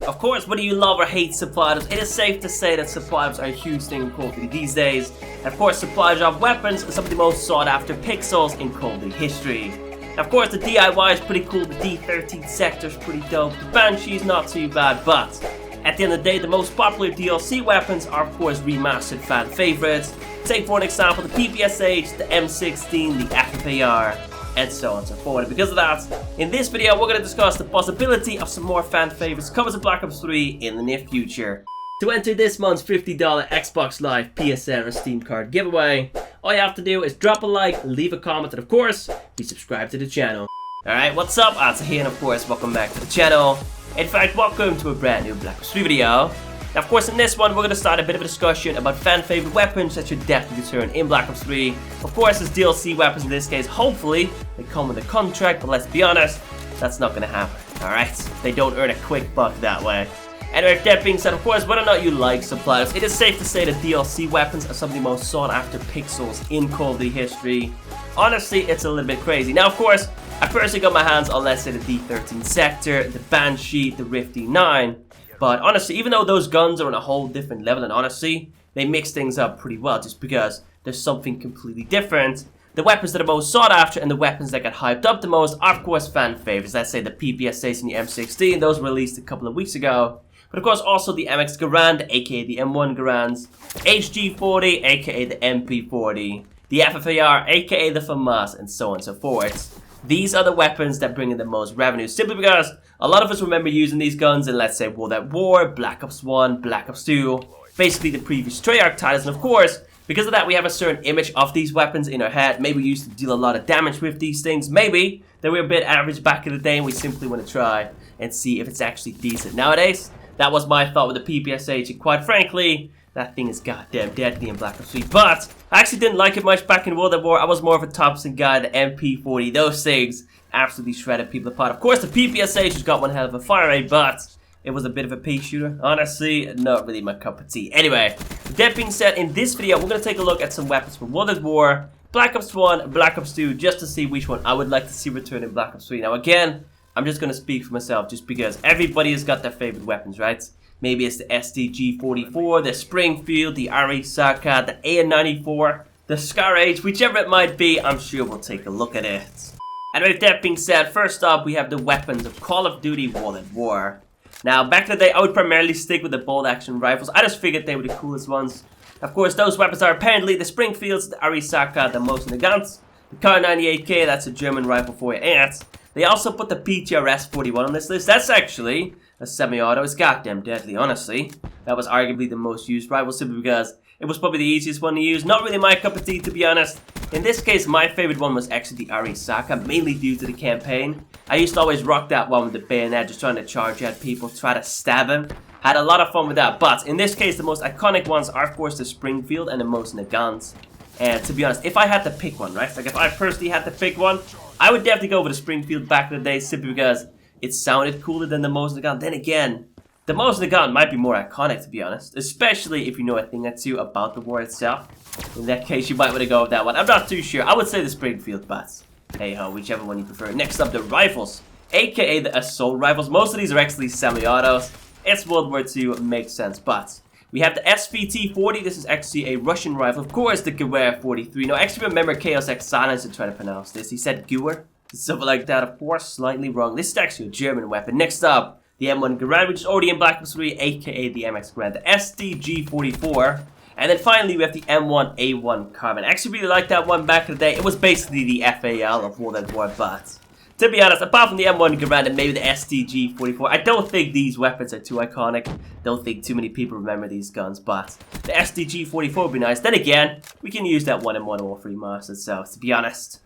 Of course, whether you love or hate supply drops, it is safe to say that supply drops are a huge thing in Call of Duty these days. And of course, supply drop weapons are some of the most sought after pixels in Call of Duty history. Now, of course, the DIY is pretty cool, the D13 sector is pretty dope, the Banshee is not too bad, but at the end of the day, the most popular DLC weapons are of course remastered fan favorites. Take for an example the PPSH, the M16, the FFAR, and so on and so forth. And because of that, in this video we're going to discuss the possibility of some more fan favorites coming to Black Ops 3 in the near future. To enter this month's $50 Xbox Live PSN or Steam card giveaway, all you have to do is drop a like, leave a comment, and of course, be subscribed to the channel. Alright, what's up? Arthur here, and of course, welcome back to the channel. In fact, welcome to a brand new Black Ops 3 video. Now, of course, in this one, we're going to start a bit of a discussion about fan favorite weapons that should definitely return in Black Ops 3. Of course, as DLC weapons in this case, hopefully, they come with a contract, but let's be honest, that's not going to happen, alright? They don't earn a quick buck that way. Anyway, with that being said, of course, whether or not you like supply drops, it is safe to say that DLC weapons are some of the most sought after pixels in Call of Duty history. Honestly, it's a little bit crazy. Now, of course, I personally got my hands on, let's say, the D13 sector, the Banshee, the Rift D9. But honestly, even though those guns are on a whole different level, and honestly, they mix things up pretty well just because there's something completely different. The weapons that are most sought after and the weapons that get hyped up the most are, of course, fan favorites. Let's say the PPSH and the M16, those were released a couple of weeks ago. But of course, also the MX Garand, aka the M1 Garands, HG40, aka the MP40, the FFAR, aka the FAMAS, and so on and so forth. These are the weapons that bring in the most revenue, simply because a lot of us remember using these guns in, let's say, World at War, Black Ops 1, Black Ops 2, basically the previous Treyarch titles, and of course, because of that we have a certain image of these weapons in our head. Maybe we used to deal a lot of damage with these things, maybe they were a bit average back in the day and we simply want to try and see if it's actually decent. Nowadays, that was my thought with the PPSH, and quite frankly, that thing is goddamn deadly in Black Ops 3, but I actually didn't like it much back in World at War. I was more of a Thompson guy, the MP40, those things absolutely shredded people apart. Of course, the PPSH has got one hell of a fire rate, but it was a bit of a pea shooter. Honestly, not really my cup of tea. Anyway, that being said, in this video, we're going to take a look at some weapons from World at War, Black Ops 1, Black Ops 2, just to see which one I would like to see return in Black Ops 3. Now again, I'm just going to speak for myself, just because everybody has got their favorite weapons, right? Maybe it's the STG-44, the Springfield, the Arisaka, the AN-94, the Scar H, whichever it might be, I'm sure we'll take a look at it. And with that being said, first up we have the weapons of Call of Duty World at War. Now, back in the day, I would primarily stick with the bolt action rifles. I just figured they were the coolest ones. Of course, those weapons are apparently the Springfields, the Arisaka, the Mosin Nagant, the Kar98K, that's a German rifle for you, and they also put the PTRS-41 on this list. That's actually a semi-auto. It's goddamn deadly, honestly. That was arguably the most used rifle simply because it was probably the easiest one to use. Not really my cup of tea, to be honest. In this case, my favorite one was actually the Arisaka, mainly due to the campaign. I used to always rock that one with the bayonet, just trying to charge at people, try to stab them. Had a lot of fun with that, but in this case, the most iconic ones are, of course, the Springfield and the Mosin Nagant. And to be honest, if I had to pick one, right? Like, if I personally had to pick one, I would definitely go with the Springfield back in the day, simply because it sounded cooler than the Mosin Nagant. Then again, the Mosin Nagant might be more iconic, to be honest. Especially if you know a thing or two about the war itself. In that case, you might want to go with that one. I'm not too sure. I would say the Springfield, but hey ho, whichever one you prefer. Next up, the rifles, aka the Assault rifles. Most of these are actually semi-autos. It's World War II, makes sense, but we have the SVT-40. This is actually a Russian rifle. Of course, the Gewehr-43. Now, actually remember Chaos X Silence to try to pronounce this. He said Gewehr. Something like that, of course, slightly wrong. This is actually a German weapon. Next up, the M1 Garand, which is already in Black Ops 3, aka the MX Garand, the STG-44. And then finally, we have the M1A1 Carbine. I actually really liked that one back in the day. It was basically the FAL of World at War, but to be honest, apart from the M1 Garand and maybe the STG-44, I don't think these weapons are too iconic. Don't think too many people remember these guns, but the STG-44 would be nice. Then again, we can use that one in Modern Warfare Remastered, so to be honest,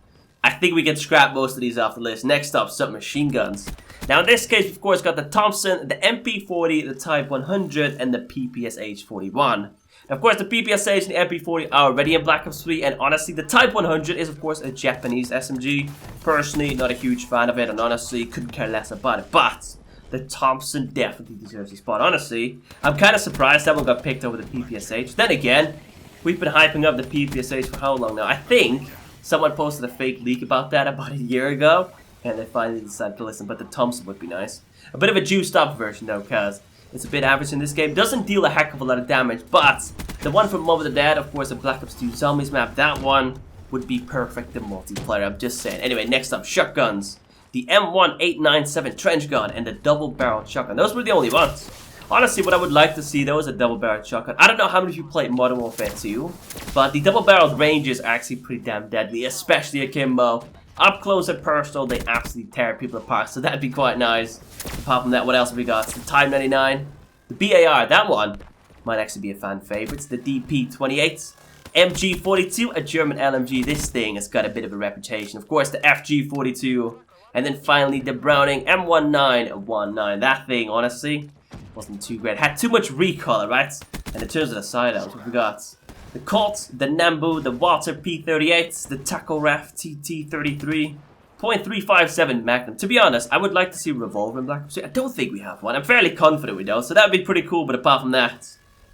I think we can scrap most of these off the list. Next up, submachine guns. Now in this case, we've of course got the Thompson, the MP40, the Type 100, and the PPSH-41. Of course, the PPSH and the MP40 are already in Black Ops 3, and honestly, the Type 100 is of course a Japanese SMG. Personally, not a huge fan of it, and honestly, couldn't care less about it. But the Thompson definitely deserves a spot. Honestly, I'm kind of surprised that one got picked over the PPSH. Then again, we've been hyping up the PPSH for how long now? I think someone posted a fake leak about that about a year ago, and they finally decided to listen, but the Thompson would be nice. A bit of a juiced up version though, because It's a bit average in this game. Doesn't deal a heck of a lot of damage, but the one from Mob of the Dead, of course, the Black Ops 2 Zombies map, that one would be perfect in multiplayer, I'm just saying. Anyway, next up, shotguns. The M1897 trench gun and the double-barreled shotgun. Those were the only ones. Honestly, what I would like to see, though, is a double-barreled shotgun. I don't know how many of you played Modern Warfare 2, but the double-barreled ranges are actually pretty damn deadly, especially akimbo. Up close and personal, they absolutely tear people apart, so that'd be quite nice. Apart from that, what else have we got? The Time 99, the BAR, that one might actually be a fan favorite. The DP28, MG42, a German LMG. This thing has got a bit of a reputation. Of course, the FG42, and then finally the Browning M1919. That thing, honestly, wasn't too great. Had too much recoil, right? And in terms of the sidearms, what we got? The Colt, the Nambu, the Walter P38, the Taco Raf TT33, .357 Magnum. To be honest, I would like to see a revolver in Black Ops 2. I don't think we have one. I'm fairly confident we don't, so that would be pretty cool, but apart from that,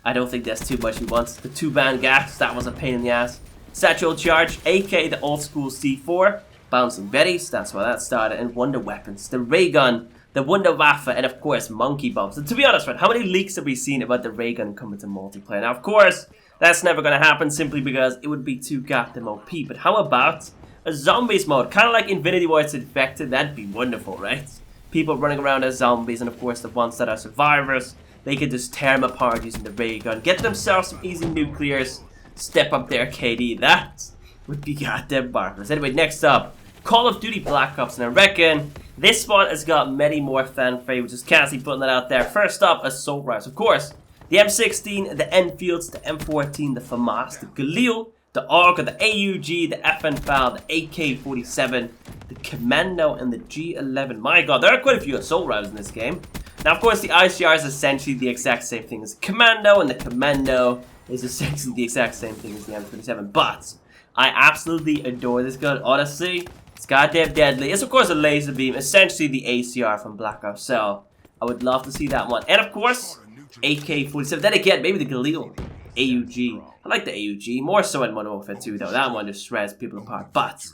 I don't think there's too much we want. The 2-band gas, that was a pain in the ass. Satchel Charge, AK, the old school C4, Bouncing Betties, that's why that started, and Wonder Weapons, the Ray Gun, the Wunderwaffe, and of course, Monkey Bombs. And to be honest, right, how many leaks have we seen about the Ray Gun coming to multiplayer? Now, of course, that's never going to happen simply because it would be too goddamn OP. But how about a zombies mode? Kind of like Infinity Ward's Infected. That'd be wonderful, right? People running around as zombies, and of course the ones that are survivors, they could just tear them apart using the ray gun. Get themselves some easy nuclears. Step up their KD. That would be goddamn marvelous. Anyway, next up, Call of Duty Black Ops. And I reckon this one has got many more fan favorites. Just can't see putting that out there. First up, Assault Rifles. Of course, the M16, the Enfields, the M14, the FAMAS, the Galil, the AUG, the AUG, the FNFAL, the AK-47, the Commando, and the G11. My god, there are quite a few assault rifles in this game. Now, of course, the ICR is essentially the exact same thing as the Commando, and the Commando is essentially the exact same thing as the M27. But I absolutely adore this gun, honestly. It's goddamn deadly. It's, of course, a laser beam, essentially the ACR from Black Ops. So I would love to see that one. And, of course, AK-47. Then again, maybe the Galil. AUG. I like the AUG. More so in Modern Warfare 2, though. That one just shreds people apart. But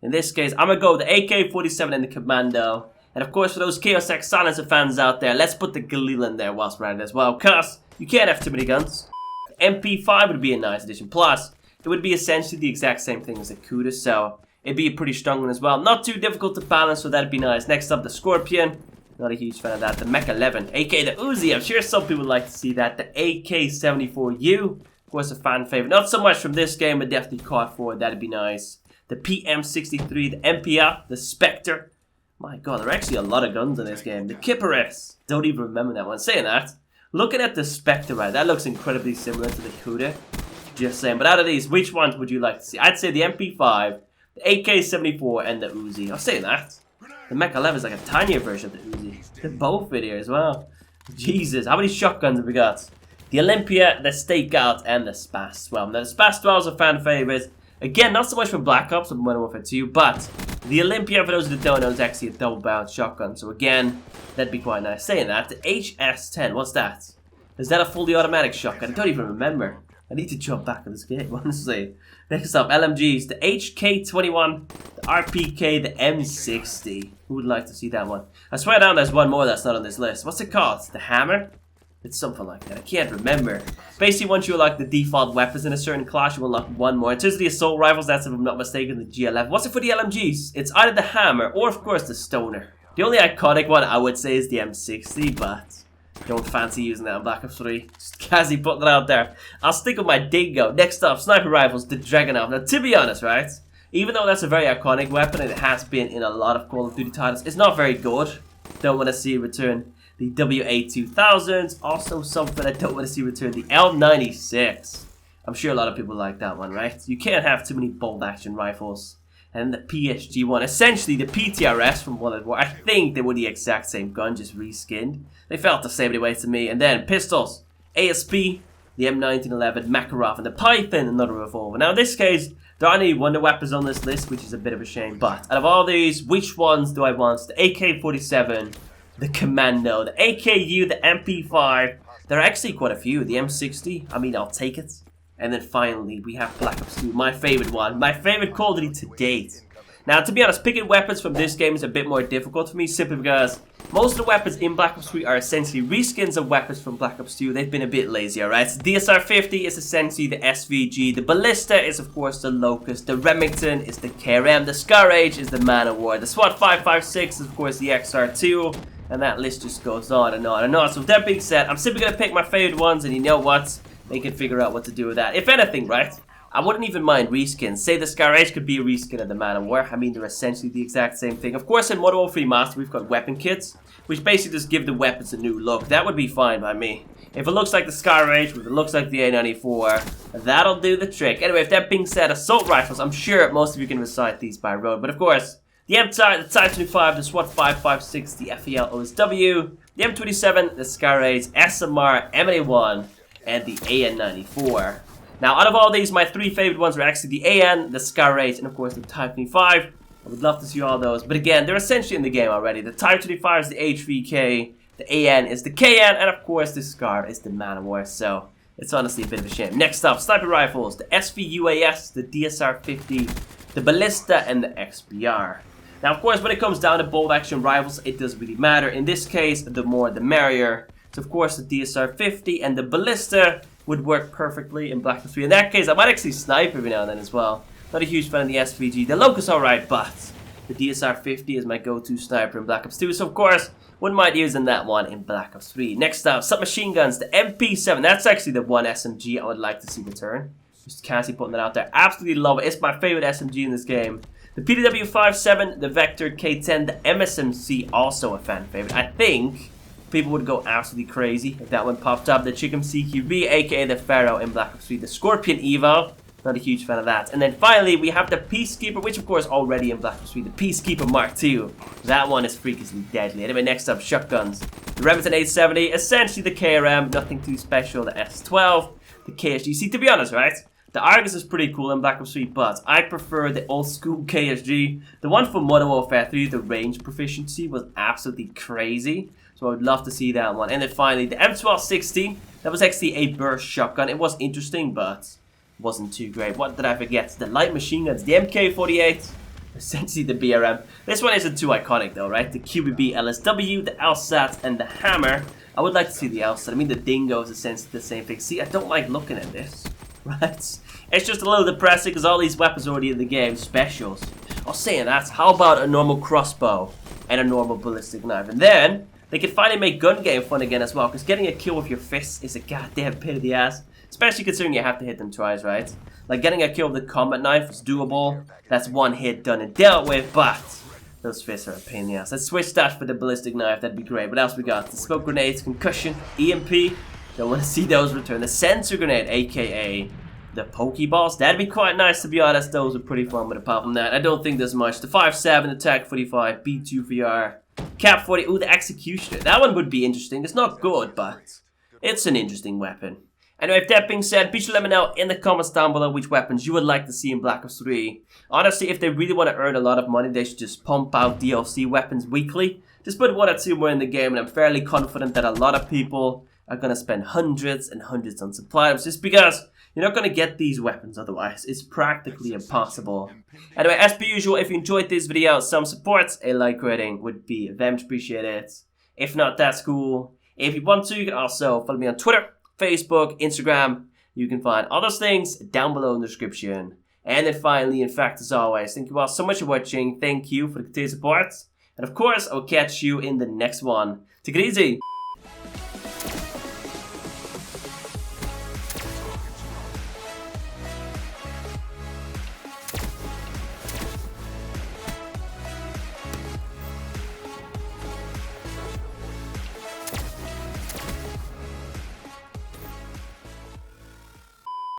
in this case, I'm going to go with the AK-47 and the Commando. And of course, for those Chaos X Silencer fans out there, let's put the Galil in there whilst we're at it as well. Because you can't have too many guns. The MP5 would be a nice addition. Plus, it would be essentially the exact same thing as the Kuda. So it'd be a pretty strong one as well. Not too difficult to balance, so that'd be nice. Next up, the Scorpion. Not a huge fan of that. The Mech 11, aka the Uzi. I'm sure some people would like to see that. The AK-74U, of course, a fan favorite. Not so much from this game, but definitely caught for it. That'd be nice. The PM63, the MPR, the Spectre. My god, there are actually a lot of guns in this game. The Kiparis. Don't even remember that one. Saying that, looking at the Spectre, right, that looks incredibly similar to the Kuda. Just saying. But out of these, which ones would you like to see? I'd say the MP5, the AK-74, and the Uzi. I'll say that. The Mech 11 is like a tinier version of the Uzi. They're both video as well. Jesus, how many shotguns have we got? The Olympia, the Stakeout, and the Spas 12. Now, the Spas 12 is a fan favorite. Again, not so much for Black Ops or Modern Warfare 2, but the Olympia, for those who don't know, is actually a double-barreled shotgun. So again, that'd be quite nice. Saying that, the HS10, what's that? Is that a fully automatic shotgun? I don't even remember. I need to jump back in this game, honestly. Next up, LMGs, the HK21, the RPK, the M60. Who would like to see that one? I swear down there's one more that's not on this list. What's it called? The Hammer? It's something like that. I can't remember. Basically, once you unlock the default weapons in a certain class, you unlock one more. In terms of the assault rifles, that's, if I'm not mistaken, the G11. What's it for the LMGs? It's either the Hammer or, of course, the Stoner. The only iconic one I would say is the M60, but don't fancy using that in Black Ops 3. Just casually putting it out there. I'll stick with my Dingo. Next up, sniper rifles, the Dragunov. Now, to be honest, right? Even though that's a very iconic weapon and it has been in a lot of Call of Duty titles, it's not very good. Don't want to see it return. The WA2000s, also something I don't want to see return. The L96. I'm sure a lot of people like that one, right? You can't have too many bolt action rifles. And the PSG1, essentially the PTRS from World at War. I think they were the exact same gun, just reskinned. They felt the same anyway to me. And then pistols, ASP, the M1911, Makarov, and the Python, another revolver. Now in this case, there aren't any wonder weapons on this list, which is a bit of a shame. But out of all these, which ones do I want? The AK-47, the Commando, the AKU, the MP5. There are actually quite a few. The M60, I mean, I'll take it. And then finally, we have Black Ops 2, my favorite one. My favorite Call of Duty to date. Now, to be honest, picking weapons from this game is a bit more difficult for me, simply because Most of the weapons in Black Ops 3 are essentially reskins of weapons from Black Ops 2. They've been a bit lazy, alright? So DSR-50 is essentially the SVG. The Ballista is, of course, the Locust. The Remington is the KRM. The Scar Rage is the Man of War. The SWAT 556 is, of course, the XR2. And that list just goes on and on and on. So with that being said, I'm simply going to pick my favorite ones. And you know what? They can figure out what to do with that. If anything, right? I wouldn't even mind reskins. Say the Scar Rage could be a reskin of the Man of War. I mean, they're essentially the exact same thing. Of course, in Modern Warfare Remastered, we've got weapon kits, which basically just give the weapons a new look. That would be fine by me. If it looks like the Scar Rage, if it looks like the A94, that'll do the trick. Anyway, if that being said, assault rifles, I'm sure most of you can recite these by rote. But of course, the M-Type, the Type 25, the SWAT 556, the FEL OSW, the M27, the Scar Rage, SMR, M81, and the AN94. Now, out of all these, my three favorite ones were actually the AN, the Scar Rage, and of course the Type 25. I would love to see all those, but again, they're essentially in the game already. The Type 25 is the HVK, the AN is the KN, and of course the Scar is the Man of War, so it's honestly a bit of a shame. Next up, sniper rifles, the SVUAS, the DSR-50, the Ballista, and the XBR. Now, of course, when it comes down to bolt action rifles, it doesn't really matter. In this case, the more the merrier. So, of course, the DSR-50 and the Ballista would work perfectly in Black Ops 3. In that case, I might actually snipe every now and then as well. Not a huge fan of the SVG. The Locust alright, but the DSR-50 is my go-to sniper in Black Ops 2. So, of course, wouldn't mind using that one in Black Ops 3. Next up, submachine guns, the MP7. That's actually the one SMG I would like to see return. Just Cassie putting that out there. Absolutely love it. It's my favorite SMG in this game. The PDW-57, the Vector K10, the MSMC, also a fan favorite. I think people would go absolutely crazy if that one popped up. The Chikum CQB, aka the Pharaoh in Black Ops 3. The Scorpion Evo, not a huge fan of that. And then finally, we have the Peacekeeper, which of course already in Black Ops 3. The Peacekeeper Mark II. That one is freakishly deadly. Anyway, next up, shotguns. The Remington 870, essentially the KRM, nothing too special. The S12, the KSG. See, to be honest, right? The Argus is pretty cool in Black Ops 3, but I prefer the old school KSG. The one from Modern Warfare 3, the range proficiency was absolutely crazy. So I would love to see that one. And then finally, the M1260. That was actually a burst shotgun. It was interesting, but wasn't too great. What did I forget? The light machine guns. The MK48. Essentially the BRM. This one isn't too iconic though, right? The QBB LSW, the LSAT, and the Hammer. I would like to see the LSAT. I mean, the Dingo is essentially the same thing. See, I don't like looking at this. Right? It's just a little depressing because all these weapons are already in the game. Specials. I was saying that. How about a normal crossbow and a normal ballistic knife? And then they can finally make gun game fun again as well, because getting a kill with your fists is a goddamn pain in the ass. Especially considering you have to hit them twice, right? Like getting a kill with the combat knife is doable. That's one hit done and dealt with, but those fists are a pain in the ass. Let's switch that for the ballistic knife. That'd be great. What else we got? The smoke grenades, concussion, EMP. Don't want to see those return. The sensor grenade, aka the Pokeballs. That'd be quite nice, to be honest. Those are pretty fun, but apart from that, I don't think there's much. The 5.7, the TAC 45, B2 VR, Cap 40. Ooh, the Executioner. That one would be interesting. It's not good, but it's an interesting weapon. Anyway, if that being said, be sure to let me know in the comments down below which weapons you would like to see in Black Ops 3. Honestly, if they really want to earn a lot of money, they should just pump out DLC weapons weekly. Just put one or two more in the game, and I'm fairly confident that a lot of people are going to spend hundreds and hundreds on supply items, just because you're not going to get these weapons otherwise. It's practically impossible. Anyway, as per usual, if you enjoyed this video, some support, a like rating would be very much appreciated. If not, that's cool. If you want to, you can also follow me on Twitter, Facebook, Instagram. You can find all those things down below in the description. And then finally, in fact, as always, thank you all so much for watching. Thank you for the continued support. And of course, I will catch you in the next one. Take it easy.